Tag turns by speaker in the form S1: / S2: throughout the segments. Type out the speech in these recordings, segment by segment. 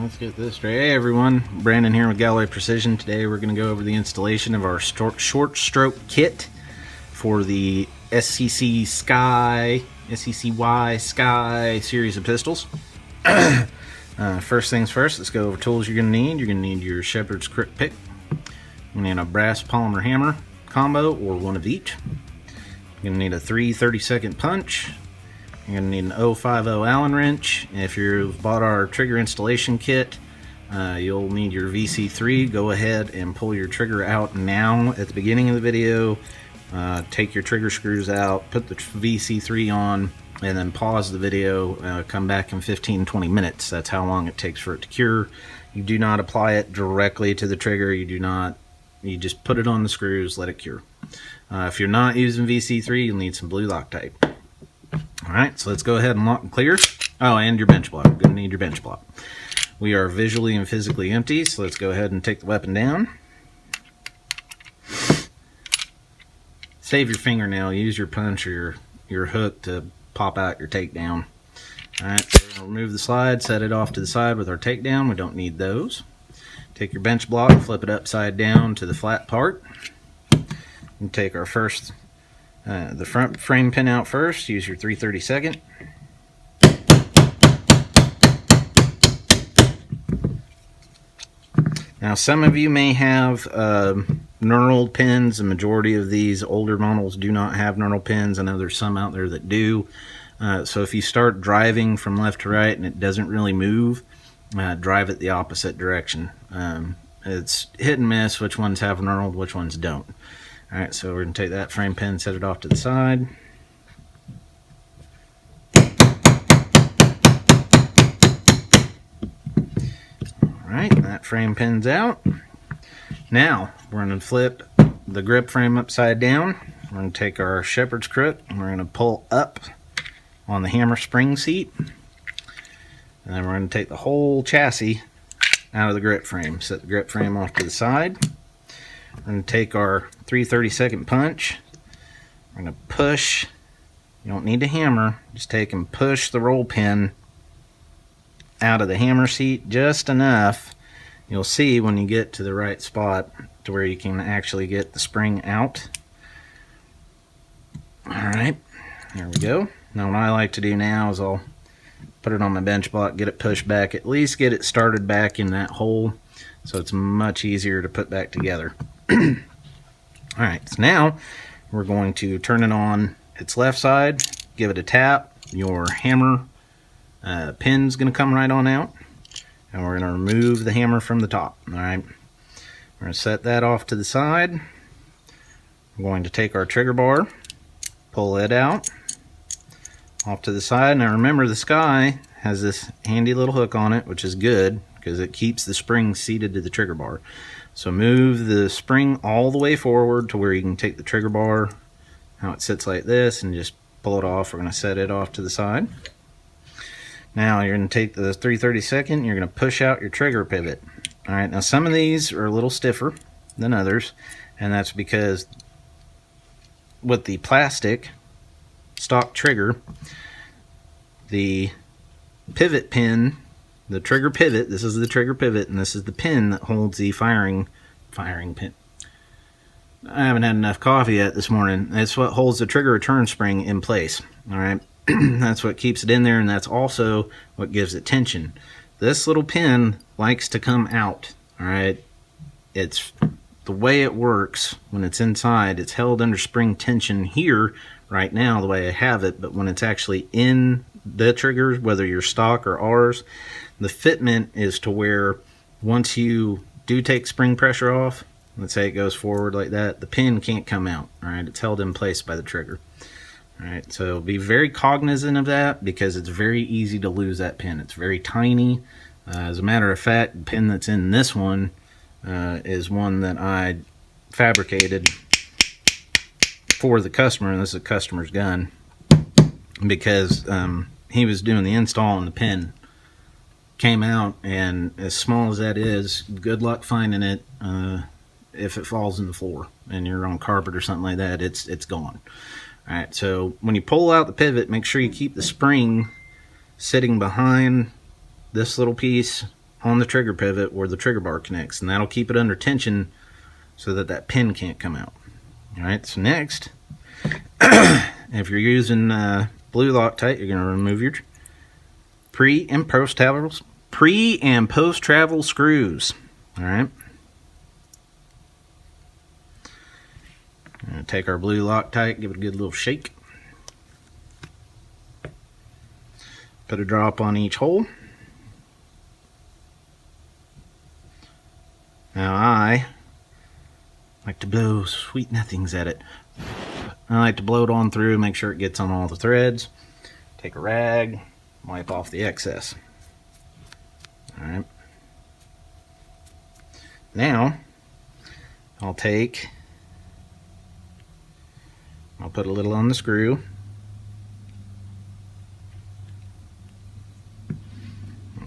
S1: Let's get this straight. Hey everyone, Brandon here with Galloway Precision. Today we're going to go over the installation of our short stroke kit for the SCCY series of pistols. First things first, let's go over tools you're going to need. You're going to need your shepherd's crook pick. You're going to need a brass polymer hammer combo or one of each. You're going to need a 3/32 punch. You're going to need an 050 Allen wrench. If you've bought our trigger installation kit, you'll need your VC3. Go ahead and pull your trigger out now at the beginning of the video. Take your trigger screws out, put the VC3 on, and then pause the video. Come back in 15-20 minutes. That's how long it takes for it to cure. You do not apply it directly to the trigger. You just put it on the screws, let it cure. If you're not using VC3, you'll need some blue Loctite. Alright, so let's go ahead and lock and clear. Oh, and your bench block. You're going to need your bench block. We are visually and physically empty, so let's go ahead and take the weapon down. Save your fingernail. Use your punch or your hook to pop out your takedown. Alright, so we're going to remove the slide, set it off to the side with our takedown. We don't need those. Take your bench block, flip it upside down to the flat part. And take our first the front frame pin out first. Use your 3/32. Now some of you may have knurled pins. The majority of these older models do not have knurled pins. I know there's some out there that do. So if you start driving from left to right and it doesn't really move, drive it the opposite direction. It's hit and miss which ones have knurled, which ones don't. Alright, so we're going to take that frame pin, set it off to the side. Alright, that frame pin's out. Now, we're going to flip the grip frame upside down. We're going to take our shepherd's crook and we're going to pull up on the hammer spring seat. And then we're going to take the whole chassis out of the grip frame. Set the grip frame off to the side. We're going to take our 3/32 punch. We're going to push. You don't need to hammer. Just take and push the roll pin out of the hammer seat just enough. You'll see when you get to the right spot to where you can actually get the spring out. Alright, there we go. Now what I like to do now is I'll put it on my bench block, get it pushed back, at least get it started back in that hole so it's much easier to put back together. Alright, so now we're going to turn it on its left side, give it a tap. Your hammer pin's going to come right on out, and we're going to remove the hammer from the top. Alright, we're going to set that off to the side. We're going to take our trigger bar, pull it out, off to the side. Now remember, the Sky has this handy little hook on it, which is good because it keeps the spring seated to the trigger bar. So move the spring all the way forward to where you can take the trigger bar, how it sits like this, and just pull it off. We're going to set it off to the side. Now you're going to take the 3/32, you're going to push out your trigger pivot. Alright, now some of these are a little stiffer than others, and that's because with the plastic stock trigger, the pivot pin, the trigger pivot, this is the trigger pivot, and this is the pin that holds the firing pin. I haven't had enough coffee yet this morning. It's what holds the trigger return spring in place. Alright, that's what keeps it in there, and that's also what gives it tension. This little pin likes to come out. Alright, it's the way it works when it's inside. It's held under spring tension here right now the way I have it, but when it's actually in the triggers, whether you're stock or ours, the fitment is to where once you do take spring pressure off, let's say it goes forward like that, the pin can't come out. Alright, it's held in place by the trigger. Alright, so be very cognizant of that because it's very easy to lose that pin. It's very tiny. As a matter of fact, the pin that's in this one is one that I fabricated for the customer, and this is a customer's gun, because he was doing the install and the pin came out, and as small as that is, good luck finding it if it falls in the floor and you're on carpet or something like that. It's gone. Alright, so when you pull out the pivot, make sure you keep the spring sitting behind this little piece on the trigger pivot where the trigger bar connects, and that'll keep it under tension so that that pin can't come out. Alright, so next, if you're using blue Loctite, you're going to remove your pre and post travel screws. Alright. Take our blue Loctite, give it a good little shake. Put a drop on each hole. Now I like to blow sweet nothings at it. I like to blow it on through, make sure it gets on all the threads. Take a rag, wipe off the excess. Alright. Now, I'll put a little on the screw.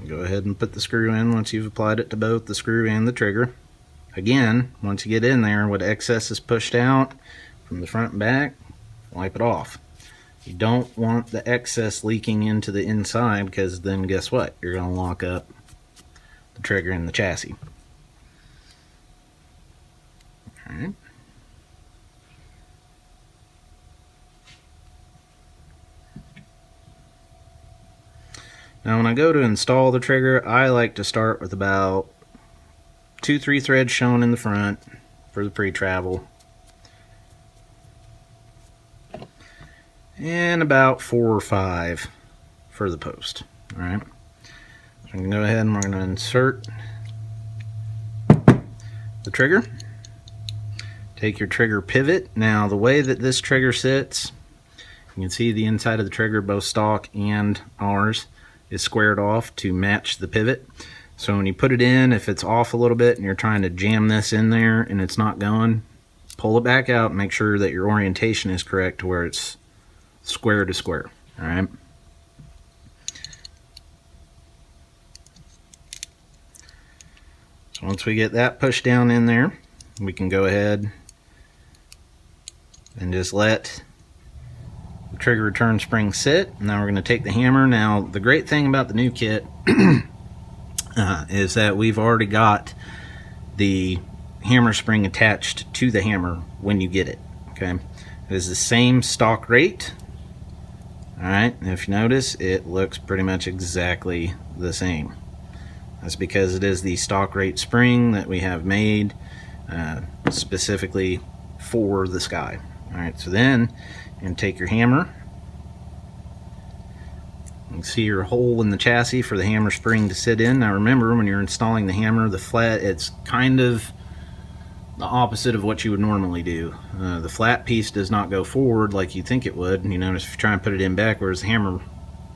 S1: Go ahead and put the screw in once you've applied it to both the screw and the trigger. Again, once you get in there, what excess is pushed out from the front and back, wipe it off. You don't want the excess leaking into the inside, because then guess what? You're going to lock up the trigger and the chassis. Alright. Now when I go to install the trigger, I like to start with about 2-3 threads shown in the front for the pre-travel, and about 4 or 5 for the post. Alright, so I'm going to go ahead and we're going to insert the trigger. Take your trigger pivot. Now the way that this trigger sits, you can see the inside of the trigger, both stock and ours, is squared off to match the pivot. So when you put it in, if it's off a little bit and you're trying to jam this in there and it's not going, pull it back out and make sure that your orientation is correct to where it's square to square. Alright. So once we get that pushed down in there, we can go ahead and just let the trigger return spring sit. Now we're going to take the hammer. Now the great thing about the new kit is that we've already got the hammer spring attached to the hammer when you get it. Okay, it is the same stock rate. Alright, and if you notice, it looks pretty much exactly the same. That's because it is the stock rate spring that we have made specifically for the Sky. Alright, so then you're going to take your hammer. You can see your hole in the chassis for the hammer spring to sit in. Now remember, when you're installing the hammer, the flat, it's kind of the opposite of what you would normally do. The flat piece does not go forward like you think it would. You notice if you try and put it in backwards, the hammer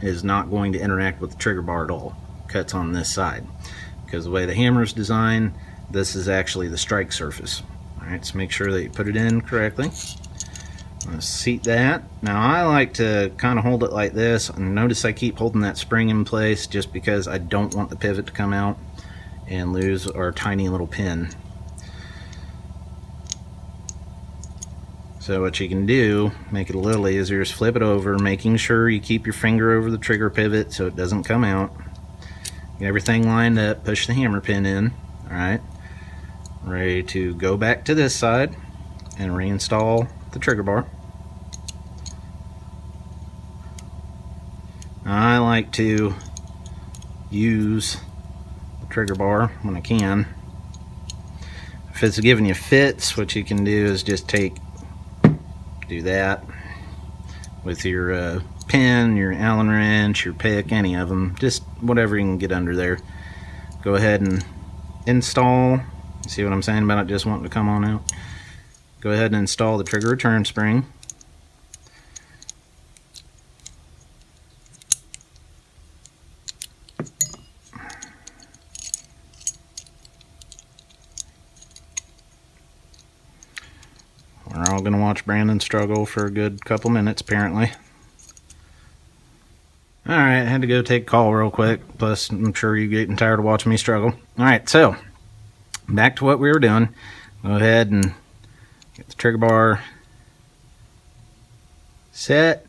S1: is not going to interact with the trigger bar at all. Cuts on this side. Because the way the hammer is designed, this is actually the strike surface. Alright, so make sure that you put it in correctly. I'm going to seat that. Now I like to kind of hold it like this, and notice I keep holding that spring in place just because I don't want the pivot to come out and lose our tiny little pin. So what you can do, make it a little easier, is flip it over, making sure you keep your finger over the trigger pivot so it doesn't come out. Get everything lined up, push the hammer pin in. Alright, ready to go back to this side and reinstall the trigger bar. I like to use the trigger bar when I can. If it's giving you fits, what you can do is just do that with your pin, your Allen wrench, your pick, any of them, just whatever you can get under there. Go ahead and install. See what I'm saying about it just wanting to come on out? Go ahead and install the trigger return spring. We're all going to watch Brandon struggle for a good couple minutes, apparently. Alright, I had to go take a call real quick. Plus, I'm sure you're getting tired of watching me struggle. Alright, so, back to what we were doing. Go ahead and get the trigger bar set.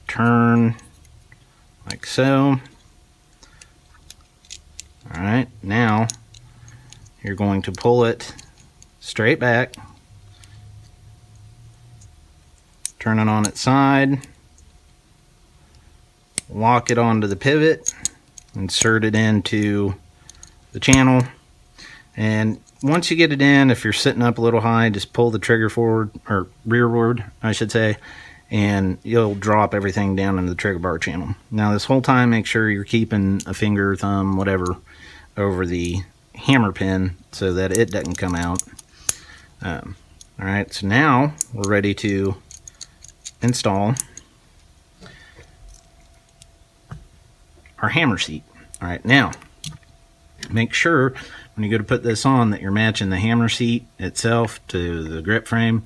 S1: Turn like so. All right, now you're going to pull it straight back, turn it on its side, lock it onto the pivot, insert it into the channel, and once you get it in, if you're sitting up a little high, just pull the trigger forward, or rearward I should say, and you'll drop everything down into the trigger bar channel. Now this whole time, make sure you're keeping a finger, thumb, whatever, over the hammer pin so that it doesn't come out. Alright, so now we're ready to install our hammer seat. Alright, now make sure when you go to put this on that you're matching the hammer seat itself to the grip frame.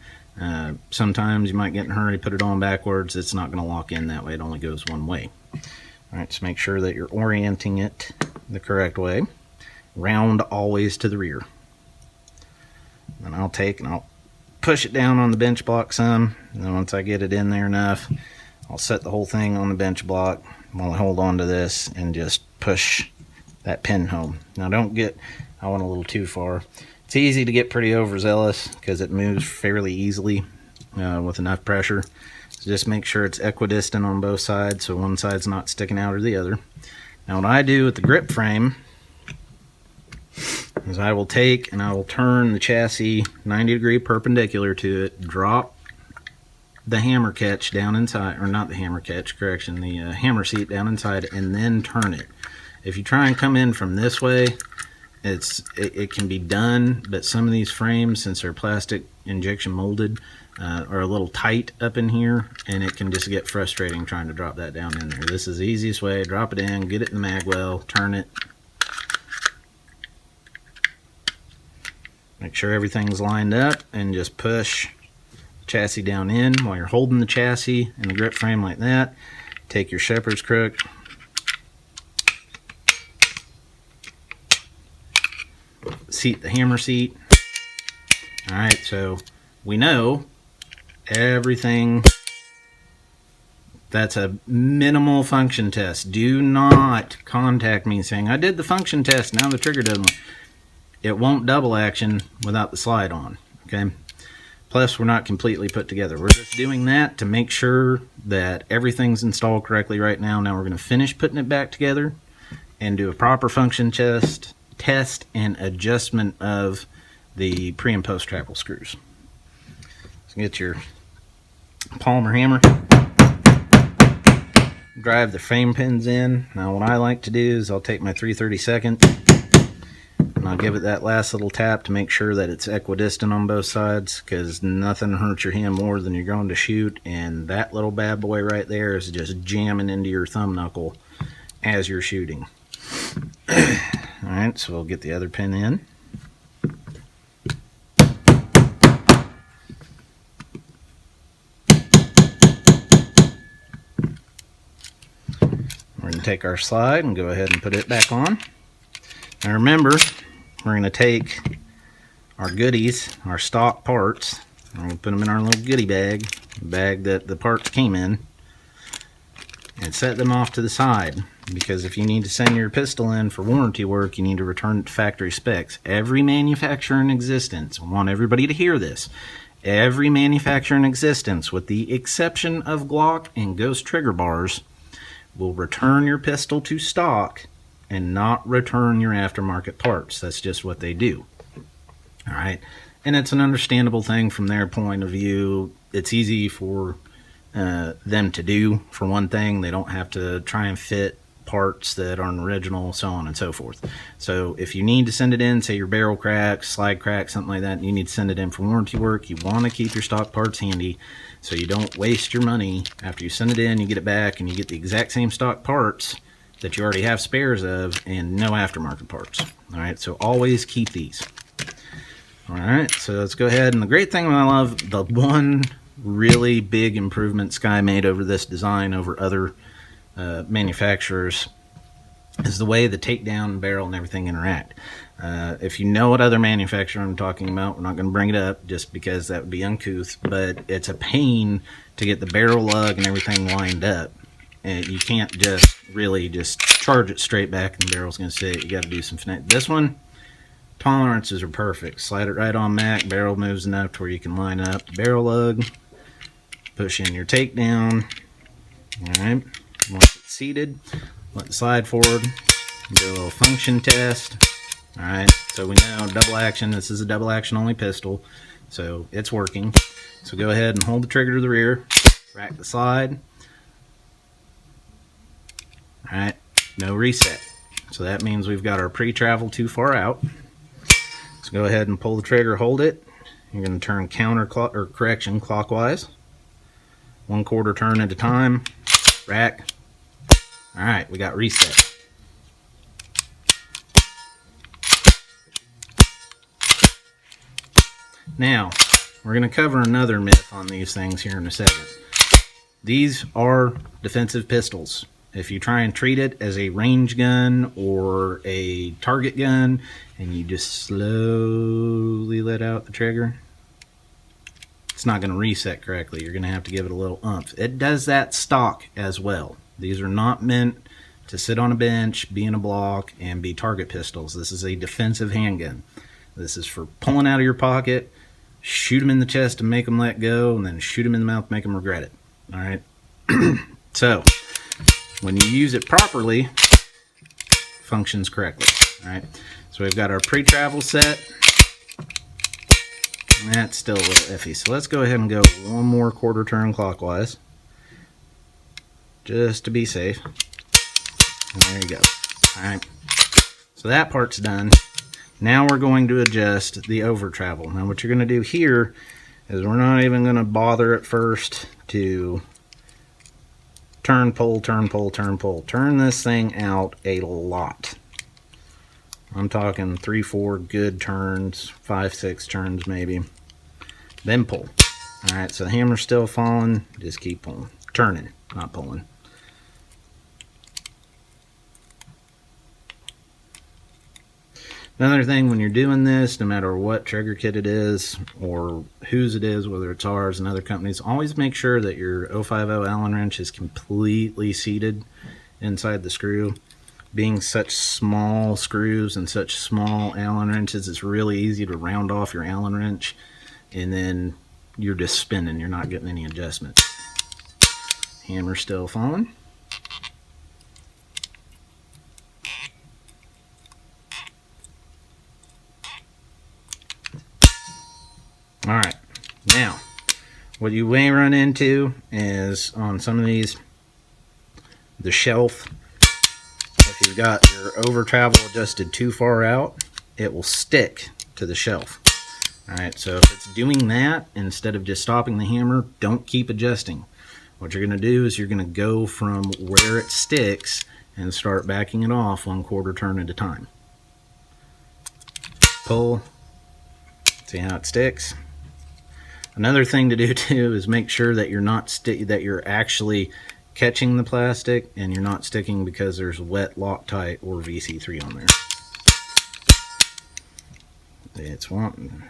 S1: Sometimes you might get in a hurry, put it on backwards, it's not going to lock in that way, it only goes one way. Alright, so make sure that you're orienting it the correct way. Round always to the rear. Then I'll take and I'll push it down on the bench block some, and then once I get it in there enough, I'll set the whole thing on the bench block while I hold on to this and just push that pin home. Now I went a little too far. It's easy to get pretty overzealous because it moves fairly easily with enough pressure. So just make sure it's equidistant on both sides so one side's not sticking out or the other. Now what I do with the grip frame is I will take and I will turn the chassis 90-degree perpendicular to it, drop the hammer catch down inside, or not the hammer catch, correction, the hammer seat down inside, and then turn it. If you try and come in from this way, it can be done, but some of these frames, since they're plastic injection molded, are a little tight up in here, and it can just get frustrating trying to drop that down in there. This is the easiest way. Drop it in, get it in the mag well, turn it. Make sure everything's lined up, and just push the chassis down in while you're holding the chassis and the grip frame like that. Take your shepherd's crook, seat the hammer seat. Alright, so we know everything. That's a minimal function test. Do not contact me saying, I did the function test, now the trigger doesn't work. It won't double action without the slide on, okay? Plus, we're not completely put together. We're just doing that to make sure that everything's installed correctly right now. Now we're going to finish putting it back together and do a proper function test and adjustment of the pre and post travel screws. So get your Palmer hammer, drive the frame pins in. Now what I like to do is I'll take my 3/32 and I'll give it that last little tap to make sure that it's equidistant on both sides, because nothing hurts your hand more than you're going to shoot, and that little bad boy right there is just jamming into your thumb knuckle as you're shooting. Alright, so we'll get the other pin in. We're going to take our slide and go ahead and put it back on. Now remember, we're going to take our goodies, our stock parts, and we'll put them in our little goodie bag, the bag that the parts came in, and set them off to the side. Because if you need to send your pistol in for warranty work, you need to return it to factory specs. Every manufacturer in existence, I want everybody to hear this, every manufacturer in existence, with the exception of Glock and Ghost trigger bars, will return your pistol to stock and not return your aftermarket parts. That's just what they do. Alright, and it's an understandable thing from their point of view. It's easy for them to do, for one thing. They don't have to try and fit parts that aren't original, so on and so forth. So if you need to send it in, say your barrel cracks, slide cracks, something like that, and you need to send it in for warranty work, you want to keep your stock parts handy so you don't waste your money. After you send it in, you get it back and you get the exact same stock parts that you already have spares of and no aftermarket parts. Alright, so always keep these. Alright, so let's go ahead. And the great thing I love, the one really big improvement Sky made over this design over other manufacturers, is the way the takedown, barrel, and everything interact. If you know what other manufacturer I'm talking about, we're not going to bring it up just because that would be uncouth, but it's a pain to get the barrel lug and everything lined up. and you can't just really just charge it straight back and the barrel's going to sit. You got to do some finesse. This one, tolerances are perfect. Slide it right on Mac, barrel moves enough to where you can line up the barrel lug, push in your takedown. Alright, once it's seated, let it slide forward, do a little function test. Alright, so we know double action, this is a double action only pistol, so it's working. So go ahead and hold the trigger to the rear, rack the slide. Alright, no reset. So that means we've got our pre-travel too far out. So go ahead and pull the trigger, hold it. You're going to turn clockwise. 1/4 turn at a time. Rack. Alright, we got reset. Now, we're going to cover another myth on these things here in a second. These are defensive pistols. If you try and treat it as a range gun or a target gun and you just slowly let out the trigger, it's not going to reset correctly. You're going to have to give it a little oomph. It does that stock as well. These are not meant to sit on a bench, be in a block, and be target pistols. This is a defensive handgun. This is for pulling out of your pocket, shoot them in the chest and make them let go, and then shoot them in the mouth, make them regret it. All right? So, when you use it properly, functions correctly. All right? So we've got our pre-travel set. That's still a little iffy. So let's go ahead and go 1 more 1/4 turn clockwise, just to be safe. And there you go. All right. So that part's done. Now we're going to adjust the over travel. Now what you're going to do here is we're not even going to bother at first to turn, pull, turn, pull, turn, pull. Turn this thing out a lot. I'm talking 3, 4 good turns, 5, 6 turns maybe. Then pull. Alright, so the hammer's still falling. Just keep pulling. Turning, not pulling. Another thing, when you're doing this, no matter what trigger kit it is or whose it is, whether it's ours and other companies, always make sure that your 050 Allen wrench is completely seated inside the screw. Being such small screws and such small Allen wrenches, it's really easy to round off your Allen wrench and then you're just spinning. You're not getting any adjustment. Hammer still falling. Alright, now what you may run into is on some of these, the shelf, if you've got your over travel adjusted too far out, it will stick to the shelf. Alright, so if it's doing that, instead of just stopping the hammer, don't keep adjusting. What you're going to do is you're going to go from where it sticks and start backing it off 1/4 turn at a time. Pull. See how it sticks? Another thing to do too is make sure that you're not that you're actually catching the plastic and you're not sticking because there's wet Loctite or VC3 on there. It's wanting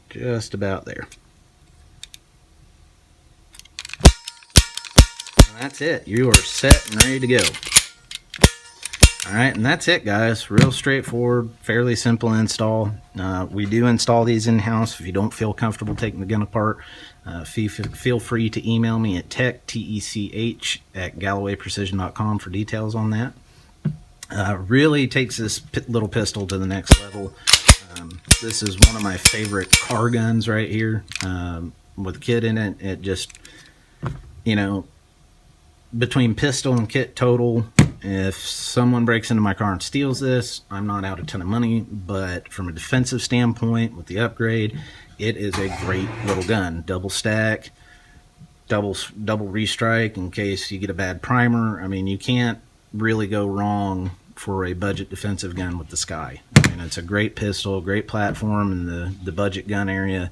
S1: just about there. And that's it. You are set and ready to go. Alright, and that's it, guys. Real straightforward, fairly simple install. We do install these in-house. If you don't feel comfortable taking the gun apart, feel free to email me at tech@gallowayprecision.com for details on that. Really takes this little pistol to the next level. This is one of my favorite car guns right here. With kit in it, it just, you know, between pistol and kit total, if someone breaks into my car and steals this, I'm not out a ton of money, but from a defensive standpoint with the upgrade, it is a great little gun. Double stack, double restrike in case you get a bad primer. I mean, you can't really go wrong for a budget defensive gun with the Sky. I mean, it's a great pistol, great platform in the budget gun area,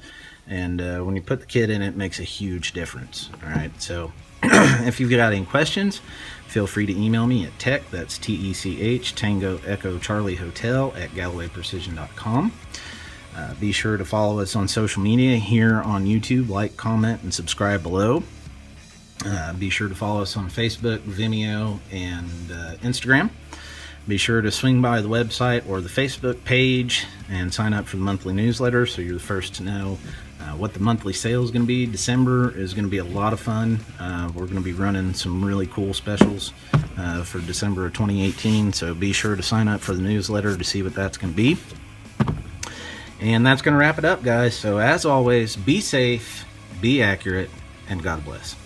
S1: and when you put the kit in, it makes a huge difference. All right, so if you've got any questions, feel free to email me at tech, that's TECH, Tango Echo Charlie Hotel at GallowayPrecision.com. Be sure to follow us on social media here on YouTube, like, comment, and subscribe below. Be sure to follow us on Facebook, Vimeo, and Instagram. Be sure to swing by the website or the Facebook page and sign up for the monthly newsletter so you're the first to know what the monthly sale is going to be. December is going to be a lot of fun. We're going to be running some really cool specials for December of 2018, so be sure to sign up for the newsletter to see what that's going to be. And that's going to wrap it up, guys. So as always, be safe, be accurate, and God bless.